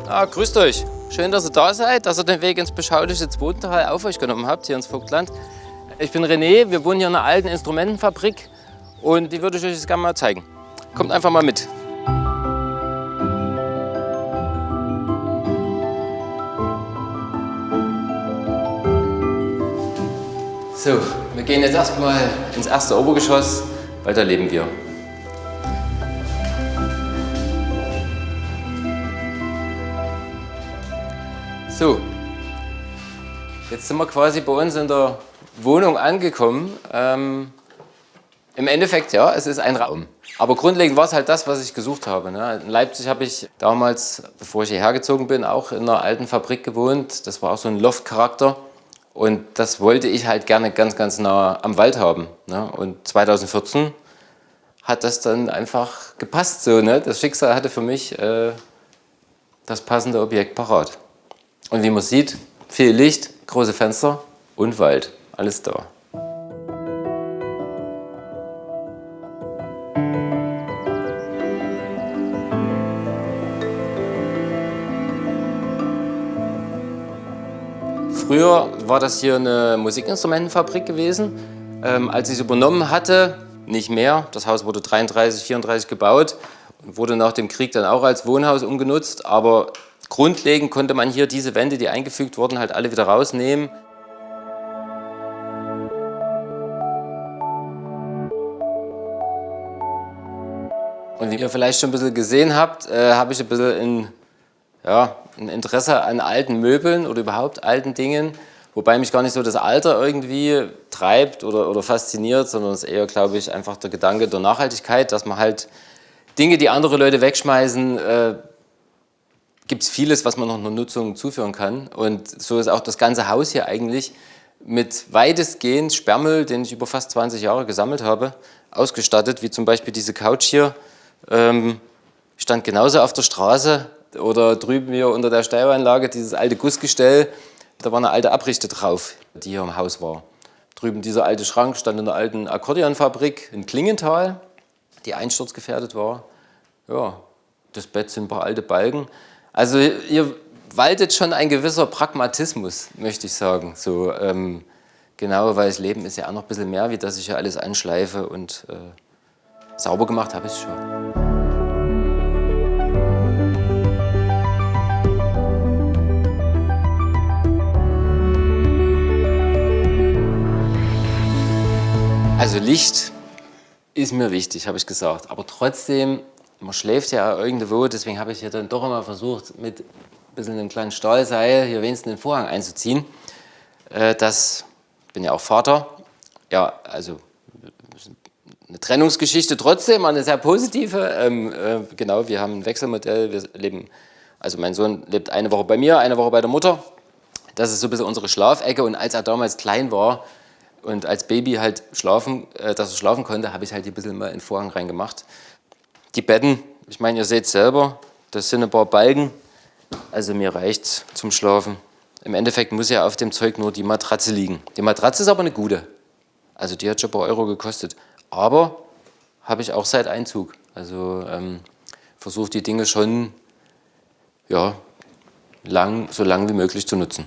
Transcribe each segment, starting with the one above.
Grüßt euch. Schön, dass ihr da seid, dass ihr den Weg ins beschauliche Zwotental auf euch genommen habt, hier ins Vogtland. Ich bin René, wir wohnen hier in einer alten Instrumentenfabrik und die würde ich euch jetzt gerne mal zeigen. Kommt einfach mal mit. So, wir gehen jetzt erstmal ins erste Obergeschoss, weil da leben wir. So, jetzt sind wir quasi bei uns in der Wohnung angekommen. Im Endeffekt, ja, es ist ein Raum. Aber grundlegend war es halt das, was ich gesucht habe. Ne? In Leipzig habe ich damals, bevor ich hierher gezogen bin, auch in einer alten Fabrik gewohnt. Das war auch so ein Loft-Charakter. Und das wollte ich halt gerne ganz, ganz nah am Wald haben. Ne? Und 2014 hat das dann einfach gepasst. So, ne? Das Schicksal hatte für mich das passende Objekt parat. Und wie man sieht, viel Licht, große Fenster und Wald. Alles da. Früher war das hier eine Musikinstrumentenfabrik gewesen. Als ich es übernommen hatte, nicht mehr. Das Haus wurde 33, 34 gebaut und wurde nach dem Krieg dann auch als Wohnhaus umgenutzt. Aber grundlegend konnte man hier diese Wände, die eingefügt wurden, halt alle wieder rausnehmen. Und wie ihr vielleicht schon ein bisschen gesehen habt, habe ich ein bisschen ein Interesse an alten Möbeln oder überhaupt alten Dingen. Wobei mich gar nicht so das Alter irgendwie treibt oder fasziniert, sondern es ist eher, glaube ich, einfach der Gedanke der Nachhaltigkeit, dass man halt Dinge, die andere Leute wegschmeißen, gibt es vieles, was man noch einer Nutzung zuführen kann. Und so ist auch das ganze Haus hier eigentlich mit weitestgehend Sperrmüll, den ich über fast 20 Jahre gesammelt habe, ausgestattet, wie zum Beispiel diese Couch hier. Stand genauso auf der Straße oder drüben hier unter der Stereoanlage dieses alte Gussgestell. Da war eine alte Abrichte drauf, die hier im Haus war. Drüben dieser alte Schrank stand in einer alten Akkordeonfabrik in Klingenthal, die einsturzgefährdet war. Ja, das Bett sind ein paar alte Balken. Also hier waltet schon ein gewisser Pragmatismus, möchte ich sagen. So, genau, weil das Leben ist ja auch noch ein bisschen mehr, wie dass ich ja alles anschleife und sauber gemacht habe ich es schon. Also Licht ist mir wichtig, habe ich gesagt. Aber trotzdem, man schläft ja irgendwo, deswegen habe ich hier dann doch immer versucht, mit ein bisschen einem kleinen Stahlseil hier wenigstens den Vorhang einzuziehen. Ich bin ja auch Vater. Ja, also eine Trennungsgeschichte trotzdem, eine sehr positive. Genau, wir haben ein Wechselmodell. Wir leben, also mein Sohn lebt eine Woche bei mir, eine Woche bei der Mutter. Das ist so ein bisschen unsere Schlafecke. Und als er damals klein war und als Baby halt dass er schlafen konnte, habe ich halt ein bisschen mal einen Vorhang reingemacht. Die Betten, ich meine, ihr seht selber, das sind ein paar Balken. Also mir reicht's zum Schlafen. Im Endeffekt muss ja auf dem Zeug nur die Matratze liegen. Die Matratze ist aber eine gute. Also die hat schon ein paar Euro gekostet. Aber habe ich auch seit Einzug. Also versuche die Dinge schon ja, so lang wie möglich zu nutzen.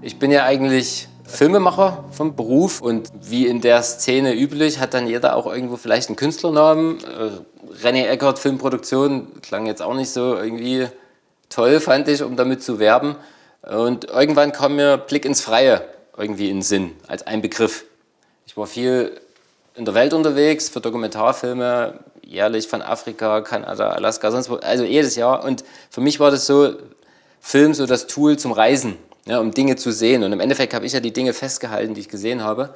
Ich bin ja eigentlich Filmemacher vom Beruf und wie in der Szene üblich hat dann jeder auch irgendwo vielleicht einen Künstlernamen. René Eckert, Filmproduktion, klang jetzt auch nicht so irgendwie toll, fand ich, um damit zu werben. Und irgendwann kam mir Blick ins Freie irgendwie in den Sinn, als ein Begriff. Ich war viel in der Welt unterwegs für Dokumentarfilme, jährlich von Afrika, Kanada, Alaska, sonst wo, also jedes Jahr. Und für mich war das so, Film so das Tool zum Reisen. Ja, um Dinge zu sehen. Und im Endeffekt habe ich ja die Dinge festgehalten, die ich gesehen habe.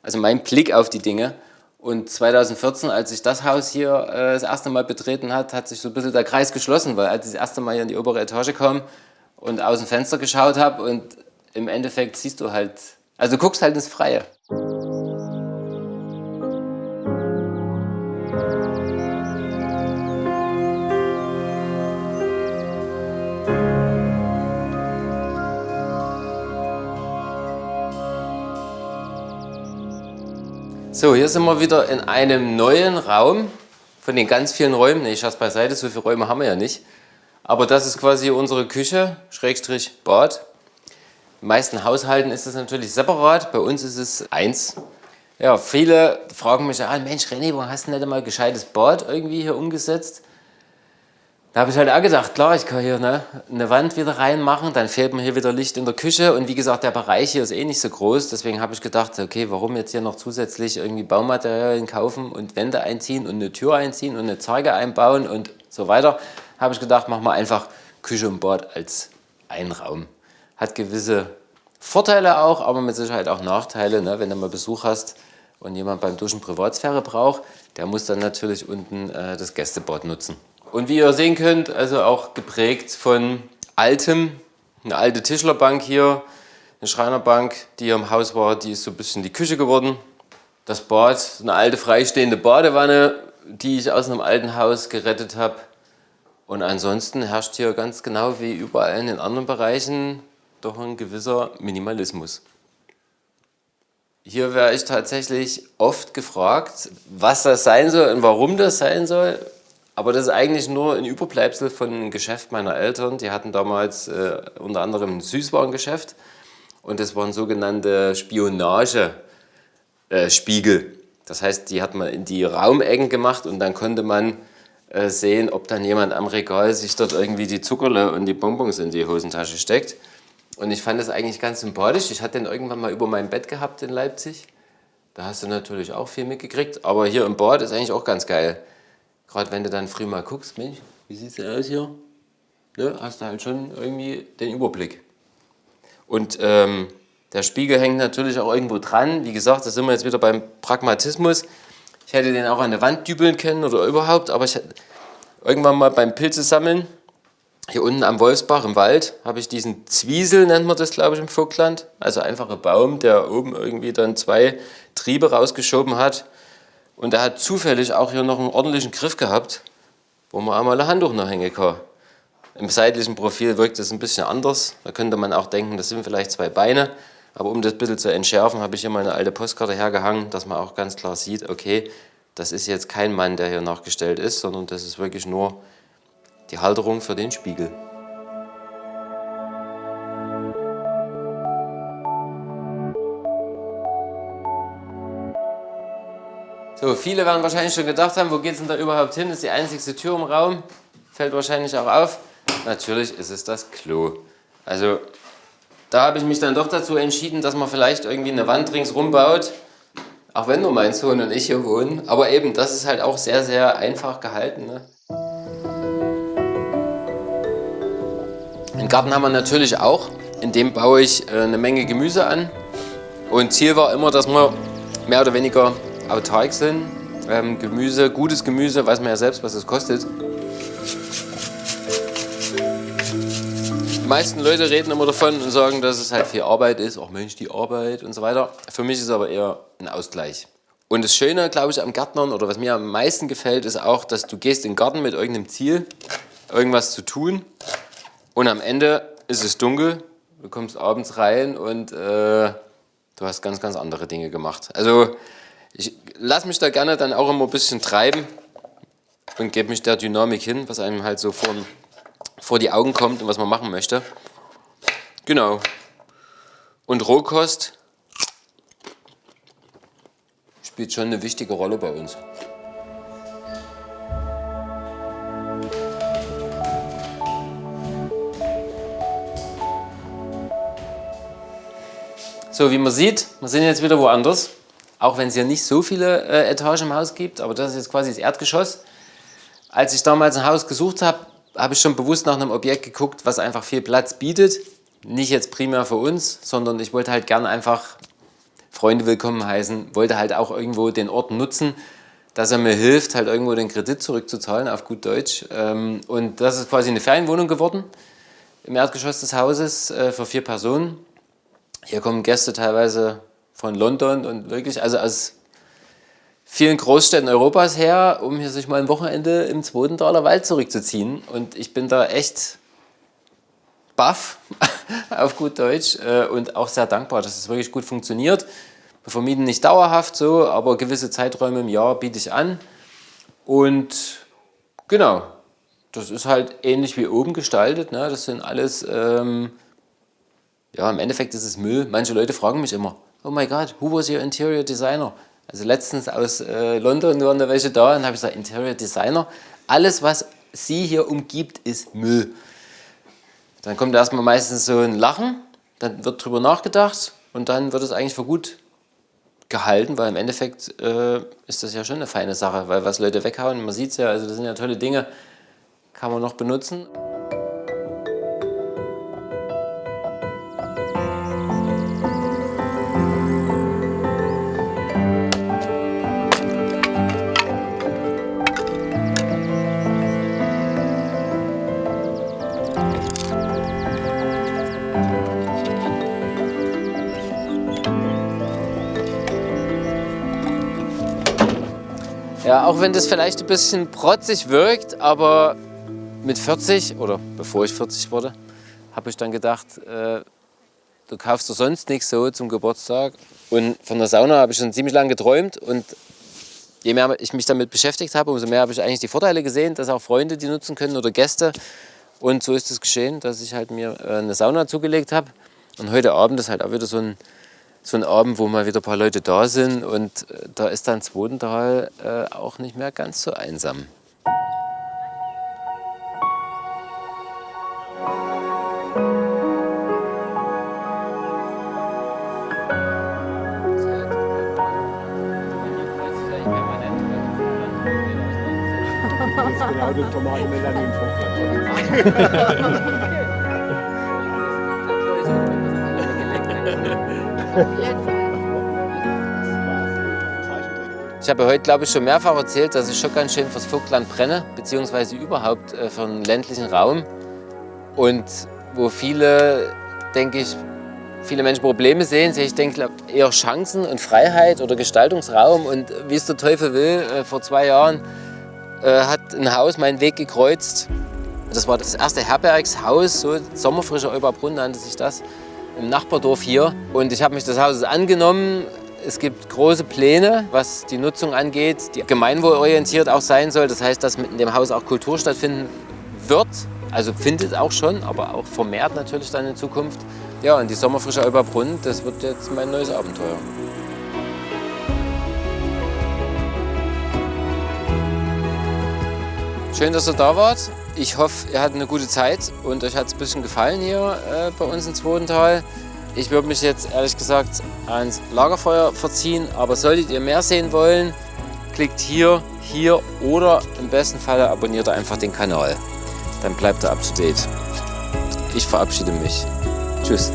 Also mein Blick auf die Dinge. Und 2014, als ich das Haus hier das erste Mal betreten hat sich so ein bisschen der Kreis geschlossen, weil als ich das erste Mal hier in die obere Etage kam und aus dem Fenster geschaut habe und im Endeffekt siehst du halt, also du guckst halt ins Freie. So, hier sind wir wieder in einem neuen Raum von den ganz vielen Räumen. Nee, Scherz beiseite, so viele Räume haben wir ja nicht. Aber das ist quasi unsere Küche, Schrägstrich Bad. In den meisten Haushalten ist das natürlich separat, bei uns ist es eins. Ja, viele fragen mich an, Mensch René, warum hast du nicht mal ein gescheites Bad irgendwie hier umgesetzt? Da habe ich halt auch gedacht, klar, ich kann hier eine Wand wieder reinmachen, dann fehlt mir hier wieder Licht in der Küche und wie gesagt, der Bereich hier ist eh nicht so groß, deswegen habe ich gedacht, okay, warum jetzt hier noch zusätzlich irgendwie Baumaterialien kaufen und Wände einziehen und eine Tür einziehen und eine Zarge einbauen und so weiter. Habe ich gedacht, machen wir einfach Küche und Bad als einen Raum. Hat gewisse Vorteile auch, aber mit Sicherheit auch Nachteile, ne? Wenn du mal Besuch hast und jemand beim Duschen Privatsphäre braucht, der muss dann natürlich unten das Gästebad nutzen. Und wie ihr sehen könnt, also auch geprägt von Altem. Eine alte Tischlerbank hier, eine Schreinerbank, die hier im Haus war, die ist so ein bisschen die Küche geworden. Das Bad, eine alte freistehende Badewanne, die ich aus einem alten Haus gerettet habe. Und ansonsten herrscht hier ganz genau wie überall in den anderen Bereichen doch ein gewisser Minimalismus. Hier werde ich tatsächlich oft gefragt, was das sein soll und warum das sein soll. Aber das ist eigentlich nur ein Überbleibsel von einem Geschäft meiner Eltern. Die hatten damals unter anderem ein Süßwarengeschäft und das waren sogenannte Spionagespiegel. Das heißt, die hat man in die Raumecken gemacht und dann konnte man sehen, ob dann jemand am Regal sich dort irgendwie die Zuckerle und die Bonbons in die Hosentasche steckt. Und ich fand das eigentlich ganz sympathisch. Ich hatte den irgendwann mal über meinem Bett gehabt in Leipzig. Da hast du natürlich auch viel mitgekriegt. Aber hier im Bad ist eigentlich auch ganz geil. Gerade wenn du dann früh mal guckst, Mensch, wie sieht es aus hier? Ne, hast du halt schon irgendwie den Überblick. Und der Spiegel hängt natürlich auch irgendwo dran. Wie gesagt, da sind wir jetzt wieder beim Pragmatismus. Ich hätte den auch an der Wand dübeln können oder überhaupt, aber ich irgendwann mal beim Pilze sammeln, hier unten am Wolfsbach im Wald, habe ich diesen Zwiesel, nennt man das, glaube ich, im Vogtland. Also einfach ein Baum, der oben irgendwie dann 2 Triebe rausgeschoben hat. Und er hat zufällig auch hier noch einen ordentlichen Griff gehabt, wo man einmal ein Handtuch noch hängen kann. Im seitlichen Profil wirkt das ein bisschen anders. Da könnte man auch denken, das sind vielleicht 2 Beine. Aber um das ein bisschen zu entschärfen, habe ich hier mal eine alte Postkarte hergehangen, dass man auch ganz klar sieht, okay, das ist jetzt kein Mann, der hier nachgestellt ist, sondern das ist wirklich nur die Halterung für den Spiegel. So, viele werden wahrscheinlich schon gedacht haben, wo geht es denn da überhaupt hin? Das ist die einzigste Tür im Raum. Fällt wahrscheinlich auch auf. Natürlich ist es das Klo. Also, da habe ich mich dann doch dazu entschieden, dass man vielleicht irgendwie eine Wand ringsrum baut. Auch wenn nur mein Sohn und ich hier wohnen. Aber eben, das ist halt auch sehr, sehr einfach gehalten. Ne? Einen Garten haben wir natürlich auch. In dem baue ich eine Menge Gemüse an. Und Ziel war immer, dass wir mehr oder weniger autark sind. Gemüse, gutes Gemüse, weiß man ja selbst, was es kostet. Die meisten Leute reden immer davon und sagen, dass es halt viel Arbeit ist. Ach Mensch, die Arbeit und so weiter. Für mich ist es aber eher ein Ausgleich. Und das Schöne, glaube ich, am Gärtnern oder was mir am meisten gefällt, ist auch, dass du gehst in den Garten mit irgendeinem Ziel, irgendwas zu tun. Und am Ende ist es dunkel, du kommst abends rein und du hast ganz, ganz andere Dinge gemacht. Also ich lasse mich da gerne dann auch immer ein bisschen treiben und gebe mich der Dynamik hin, was einem halt so vor die Augen kommt und was man machen möchte. Genau. Und Rohkost spielt schon eine wichtige Rolle bei uns. So, wie man sieht, wir sind jetzt wieder woanders. Auch wenn es hier nicht so viele Etagen im Haus gibt, aber das ist jetzt quasi das Erdgeschoss. Als ich damals ein Haus gesucht habe, habe ich schon bewusst nach einem Objekt geguckt, was einfach viel Platz bietet. Nicht jetzt primär für uns, sondern ich wollte halt gerne einfach Freunde willkommen heißen, wollte halt auch irgendwo den Ort nutzen, dass er mir hilft, halt irgendwo den Kredit zurückzuzahlen, auf gut Deutsch. Und das ist quasi eine Ferienwohnung geworden im Erdgeschoss des Hauses für 4 Personen. Hier kommen Gäste teilweise von London und wirklich, also aus vielen Großstädten Europas her, um hier sich mal ein Wochenende im Zwotenthaler Wald zurückzuziehen. Und ich bin da echt baff, auf gut Deutsch, und auch sehr dankbar, dass es wirklich gut funktioniert. Wir vermieten nicht dauerhaft so, aber gewisse Zeiträume im Jahr biete ich an. Und genau, das ist halt ähnlich wie oben gestaltet. Ne? Das sind alles, ja, im Endeffekt ist es Müll. Manche Leute fragen mich immer, oh my God, who was your interior designer? Also letztens aus London waren da welche da und habe ich gesagt, Interior Designer, alles was Sie hier umgibt, ist Müll. Dann kommt erstmal meistens so ein Lachen, dann wird drüber nachgedacht und dann wird es eigentlich für gut gehalten, weil im Endeffekt ist das ja schon eine feine Sache, weil was Leute weghauen, man sieht es ja, also das sind ja tolle Dinge, kann man noch benutzen. Ja, auch wenn das vielleicht ein bisschen protzig wirkt, aber mit 40 oder bevor ich 40 wurde, habe ich dann gedacht, du kaufst dir sonst nichts so zum Geburtstag. Und von der Sauna habe ich schon ziemlich lange geträumt und je mehr ich mich damit beschäftigt habe, umso mehr habe ich eigentlich die Vorteile gesehen, dass auch Freunde die nutzen können oder Gäste. Und so ist es geschehen, dass ich halt mir eine Sauna zugelegt habe. Und heute Abend ist halt auch wieder so ein Abend, wo mal wieder ein paar Leute da sind und da ist dann Zwotental auch nicht mehr ganz so einsam. Das ist genau die Tomatenmelanie im Vogtland. Ich habe heute, glaube ich, schon mehrfach erzählt, dass ich schon ganz schön fürs Vogtland brenne, beziehungsweise überhaupt für den ländlichen Raum. Und wo viele, denke ich, viele Menschen Probleme sehen, sehe ich, denke ich, eher Chancen und Freiheit oder Gestaltungsraum. Und wie es der Teufel will, vor 2 Jahren hat ein Haus meinen Weg gekreuzt. Das war das erste Herbergshaus, so Sommerfrischer Euberbrunn nannte sich das, im Nachbardorf hier. Und ich habe mich des Hauses angenommen. Es gibt große Pläne, was die Nutzung angeht, die gemeinwohlorientiert auch sein soll. Das heißt, dass in dem Haus auch Kultur stattfinden wird. Also findet auch schon, aber auch vermehrt natürlich dann in Zukunft. Ja, und die Sommerfrische Euberbrunn, das wird jetzt mein neues Abenteuer. Schön, dass ihr da wart. Ich hoffe, ihr hattet eine gute Zeit und euch hat es ein bisschen gefallen hier bei uns in Zwotental. Ich würde mich jetzt ehrlich gesagt ans Lagerfeuer verziehen, aber solltet ihr mehr sehen wollen, klickt hier oder im besten Fall abonniert ihr einfach den Kanal. Dann bleibt ihr up to date. Ich verabschiede mich. Tschüss.